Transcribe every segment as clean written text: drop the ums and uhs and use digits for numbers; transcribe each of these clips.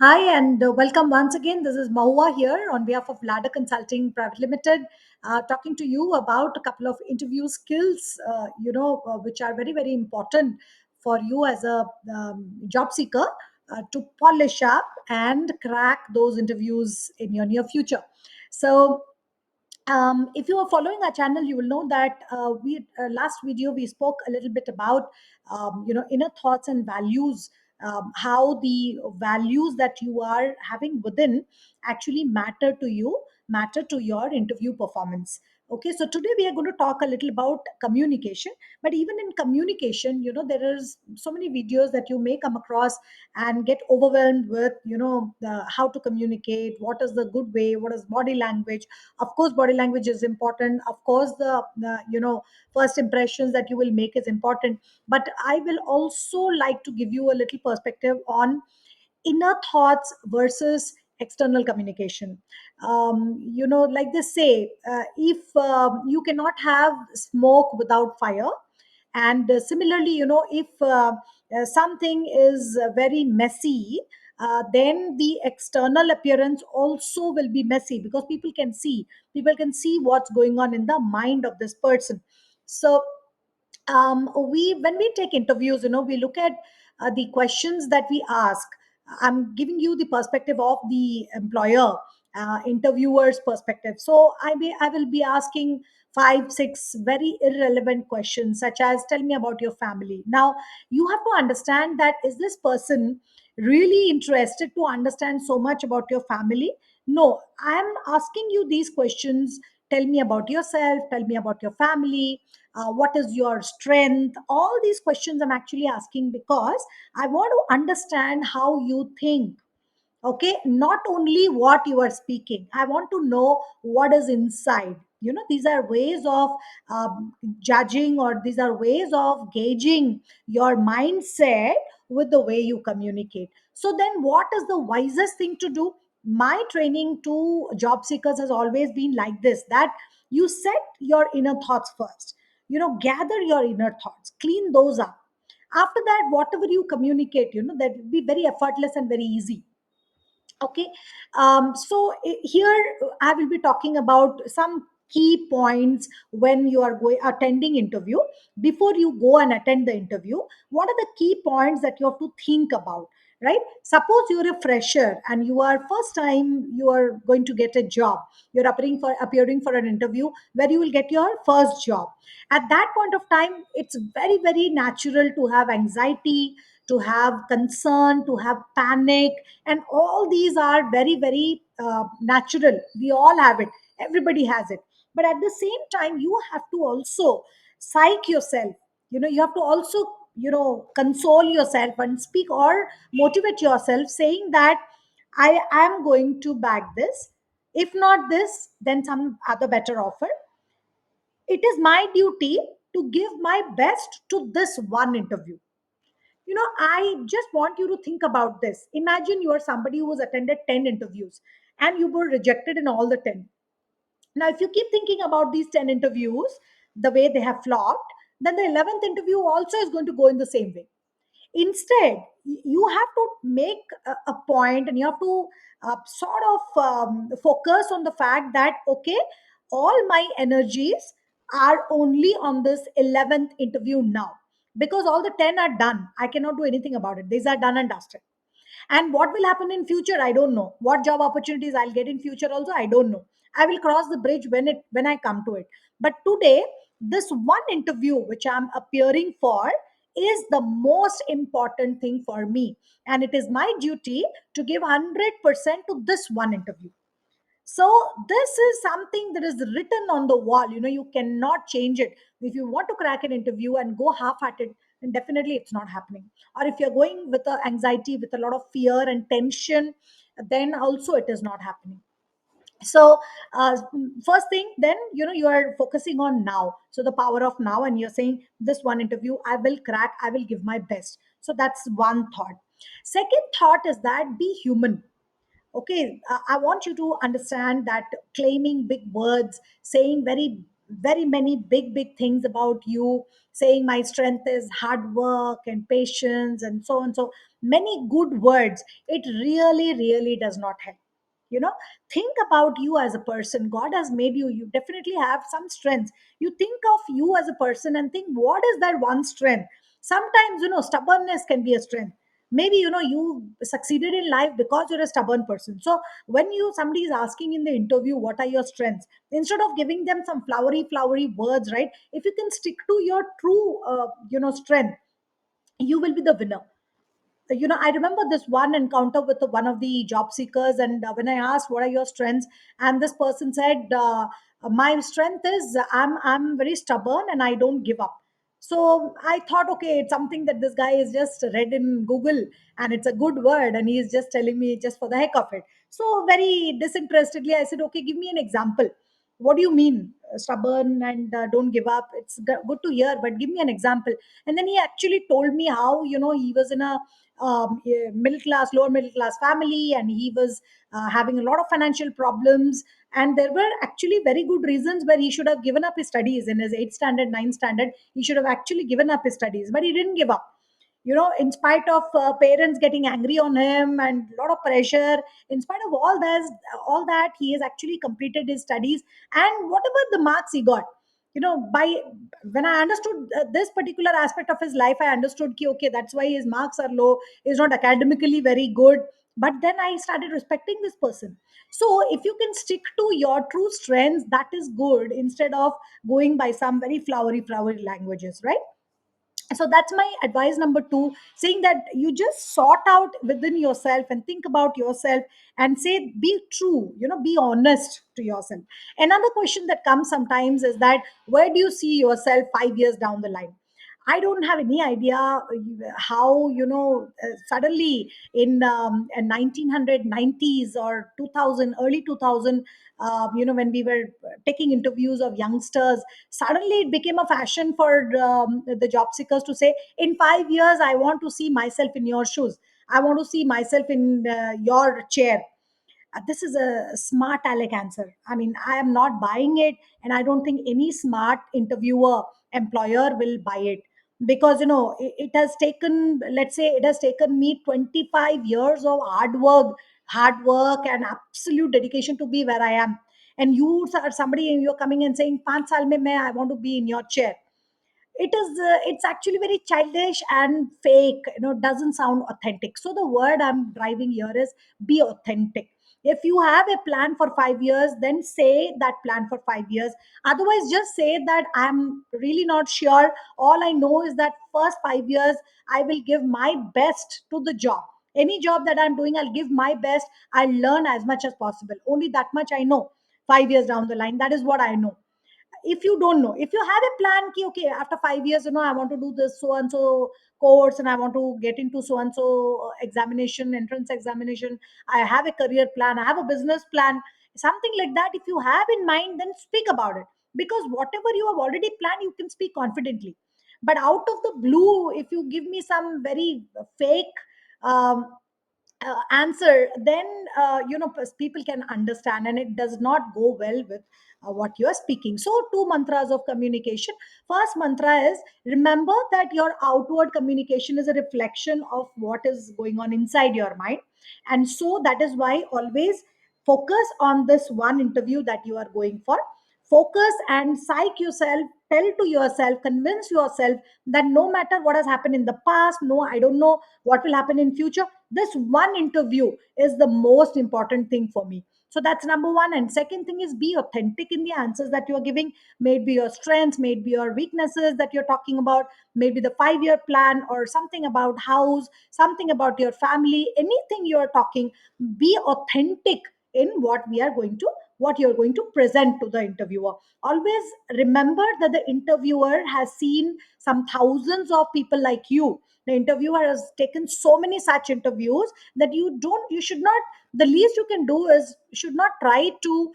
Hi, and welcome once again. This is Mahua here on behalf of Ladder Consulting Private Limited, talking to you about a couple of interview skills, which are very, very important for you as a job seeker to polish up and crack those interviews in your near future. So, if you are following our channel, you will know that we last video we spoke a little bit about inner thoughts and values, how the values that you are having within actually matter to your interview performance. Okay, so today we are going to talk a little about communication. But even in communication, there is so many videos that you may come across and get overwhelmed with, how to communicate, what is the good way, what is body language. Of course body language is important. Of course the first impressions that you will make is important. But I will also like to give you a little perspective on inner thoughts versus external communication. Like they say, if you cannot have smoke without fire. And similarly, if something is very messy, then the external appearance also will be messy, because people can see what's going on in the mind of this person. So we when we take interviews, we look at the questions that we ask. I'm giving you the perspective of the employer, interviewer's perspective. So I will be asking 5 6 very irrelevant questions, such as, tell me about your family. Now you have to understand that, is this person really interested to understand so much about your family? No, I'm asking you these questions. Tell me about yourself, tell me about your family, what is your strength. All these questions I'm actually asking because I want to understand how you think. Okay, not only what you are speaking, I want to know what is inside. These are ways of judging, or these are ways of gauging your mindset with the way you communicate. So then what is the wisest thing to do? My training to job seekers has always been like this, that you set your inner thoughts first. Gather your inner thoughts, clean those up. After that, whatever you communicate, that will be very effortless and very easy. Okay. Here I will be talking about some key points when you are going attending interview. Before you go and attend the interview, what are the key points that you have to think about? Right, suppose you're a fresher and you are first time you are going to get a job. You're appearing for an interview where you will get your first job. At that point of time, it's very, very natural to have anxiety, to have concern, to have panic. And all these are very, very natural. We all have it, everybody has it. But at the same time, you have to also psych yourself. You have to also console yourself and speak or motivate yourself, saying that I am going to back this. If not this, then some other better offer. It is my duty to give my best to this one interview. I just want you to think about this. Imagine you are somebody who has attended 10 interviews and you were rejected in all the 10. Now, if you keep thinking about these 10 interviews, the way they have flopped, then the 11th interview also is going to go in the same way. Instead, you have to make a point, and you have to sort of focus on the fact that, okay, all my energies are only on this 11th interview now, because all the 10 are done. I cannot do anything about it. These are done and dusted. And what will happen in future, I don't know. What job opportunities I'll get in future also, I don't know. I will cross the bridge when I come to it. But today, this one interview which I'm appearing for is the most important thing for me, and it is my duty to give 100% to this one interview. So this is something that is written on the wall. You cannot change it. If you want to crack an interview and go half-hearted, then definitely it's not happening. Or if you're going with a anxiety, with a lot of fear and tension, then also it is not happening. So first thing, then you are focusing on now, so the power of now, and you're saying, this one interview I will crack, I will give my best. So that's one thought. Second thought is that, be human. Okay, I want you to understand that claiming big words, saying very very many big things about you, saying my strength is hard work and patience and so on, so many good words. It really does not help. you know think about you as a person. God has made you. You definitely have some strengths. You think of you as a person and think, what is that one strength? Sometimes, stubbornness can be a strength. Maybe, you succeeded in life because you're a stubborn person. So when somebody is asking in the interview, what are your strengths, instead of giving them some flowery words, right? If you can stick to your true strength, you will be the winner. I remember this one encounter with one of the job seekers, and when I asked, what are your strengths, and this person said, my strength is I'm very stubborn and I don't give up. So I thought, okay, it's something that this guy is just read in Google, and it's a good word, and he's just telling me just for the heck of it. So very disinterestedly I said, okay, give me an example. What do you mean, stubborn and don't give up? It's good to hear, but give me an example. And then he actually told me how, he was in a middle class, lower middle class family, and he was having a lot of financial problems. And there were actually very good reasons where he should have given up his studies in his 8th standard, 9th standard. He should have actually given up his studies, but he didn't give up. In spite of parents getting angry on him and a lot of pressure, in spite of all that, he has actually completed his studies. And whatever the marks he got, by when I understood this particular aspect of his life, I understood ki, okay, that's why his marks are low. He's not academically very good. But then I started respecting this person. So if you can stick to your true strengths, that is good, instead of going by some very flowery languages, right? So that's my advice number 2, saying that you just sort out within yourself and think about yourself and say, be true, be honest to yourself. Another question that comes sometimes is that, where do you see yourself 5 years down the line? I don't have any idea how, suddenly in 1990s or 2000, early 2000, when we were taking interviews of youngsters, suddenly it became a fashion for the job seekers to say, in 5 years I want to see myself in your shoes, I want to see myself in your chair. This is a smart aleck answer. I mean, I am not buying it, and I don't think any smart interviewer, employer will buy it. Because it has taken, let's say, it has taken me 25 years of hard work and absolute dedication to be where I am. And you are somebody, and you're coming and saying, 5 saal mein I want to be in your chair. It's actually very childish and fake. Doesn't sound authentic. So the word I'm driving here is, be authentic. If you have a plan for 5 years, then say that plan for 5 years. Otherwise, just say that I'm really not sure. All I know is that first 5 years I will give my best to the job. Any job that I'm doing, I'll give my best. I'll learn as much as possible. Only that much I know. 5 years down the line, that is what I know. If you don't know, if you have a plan ki, okay, after 5 years, I want to do this so and so course, and I want to get into so and so examination, entrance examination, I have a career plan, I have a business plan, something like that. If you have in mind, then speak about it. Because whatever you have already planned, you can speak confidently. But out of the blue, if you give me some very fake um, answer, then people can understand, and it does not go well with what you are speaking. So, two mantras of communication. First mantra is, remember that your outward communication is a reflection of what is going on inside your mind. And so that is why always focus on this one interview that you are going for. Focus and psych yourself, tell to yourself, convince yourself that no matter what has happened in the past, no, I don't know what will happen in future, this one interview is the most important thing for me. So that's number one. And second thing is, be authentic in the answers that you're giving. Maybe your strengths, maybe your weaknesses that you're talking about, maybe the 5 year plan, or something about house, something about your family, anything you're talking. Be authentic in what you're going to present to the interviewer. Always remember that the interviewer has seen some thousands of people like you. The interviewer has taken so many such interviews that you should not, the least you can do is, should not try to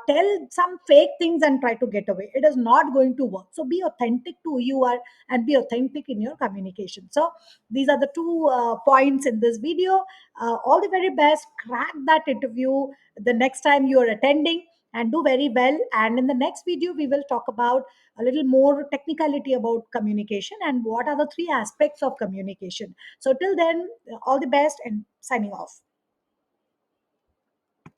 tell some fake things and try to get away. It is not going to work. So be authentic to who you are, and be authentic in your communication. So these are the two points in this video. All the very best. Crack that interview the next time you are attending. and do very well. And in the next video, we will talk about a little more technicality about communication and what are the three aspects of communication. So, till then, all the best and signing off.